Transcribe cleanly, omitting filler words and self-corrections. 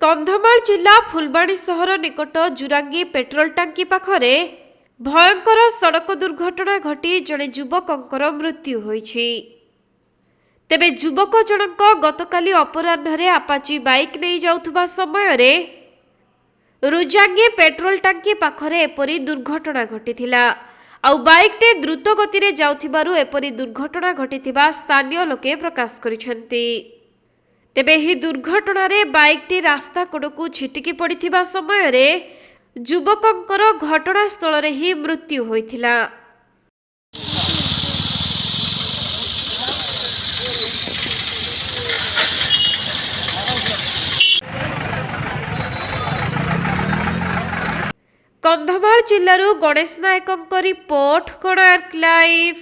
कंधमाल जिला फुलबाणी सहर निकट जुरांगी पेट्रोल टांकी पाखरे भयंकर सड़क दुर्घटना घटी जड़े युवकर मृत्यु होईछि। तेबे युवक जनक गतकाली अपराह्न आपाची बाइक नहीं जाउथुबा समय रे रुजांगी पेट्रोल टांकी पाखरे एपरी दुर्घटना घटिथिला। आउ बाइकटे द्रुत गति रे जाउथिबारु एपरी दुर्घटना घटिथिबा स्थानीय लोके प्रकाश करिसेंती। तेबे ही दुर्घटना रे बाइकटी रास्ता कड़कू छिटिकी पड़िथिबा समय रे युवकंकर घटनास्थल रे ही मृत्यु होइथिला। कंधमाल जिल्लारू गणेश नायकंक रिपोर्ट कोणार्क लाइव।